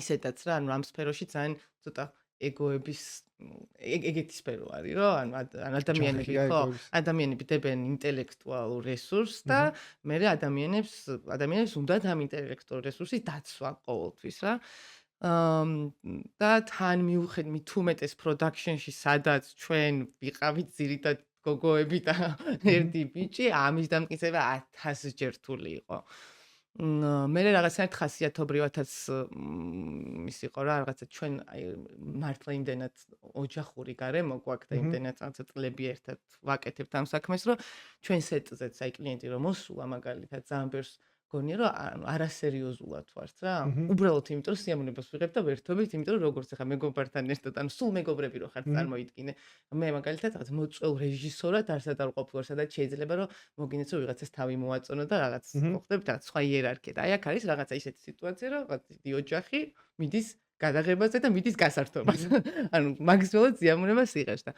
ისედაც რა, ანუ ამ სფეროში ძალიან ცოტა ეგოების ეგეთი სფერო არის, რომ ანუ ადამიანები ოჯახია ხო, ეგოის. ადამიანები დებენ ინტელექტუალურ რესურსს და Mhm. მერე ადამიანებს უნდათ ამ ინტელექტუალურ რესურსის დაცვა ყოველთვის რა. და თან მით უმეტეს production-ში, სადაც ჩვენ ვიყავით ძირითად გოგოები და Mhm. ერთი ბიჭი, ამის დამტკიცება 1000 ჯერ რთული იყო. მერე რაღაცნაირად ხასიათობრივათაც ის იყო რა, რაღაცა ჩვენ აი მართლა იმდენად ოჯახური გარემო გვაქვს და Mhm. იმდენად რაღაცა წლები ერთად ვაკეთებთ ამ საქმეს, რომ ჩვენ სეტზეც აი კლიენტი რომ მოსულა მაგალითად ძალიან ბევრს გონია რომ ანუ არასერიოზულად ვართ რა. Mhm. უბრალოდ იმიტომ რომ სიამოვნებას ვიღებ და ვერთობით, იმიტომ რომ როგორც ახლა მეგობართან ერთად ანუ სულ მეგობრები რო ხართ Mhm. წარმოიდგინე. მე მაგალითად რაღაც მოწვეულ რეჟისორად არც არ ვყოფ ვარ, სადაც შეიძლება რომ მოგინეს რომ ვიღაცას თავი მოაწონო და რაღაც ხო Mhm. ხდებით რაღაც სხვა იერარქია და აი აქ არის რაღაცა ისეთი სიტუაცია რომ რაღაც დიდი ოჯახი მიდის გადაღებაზე და მიდის გასართობაზე. Mhm. ანუ მაქსიმალურად სიამოვნებას იღებს და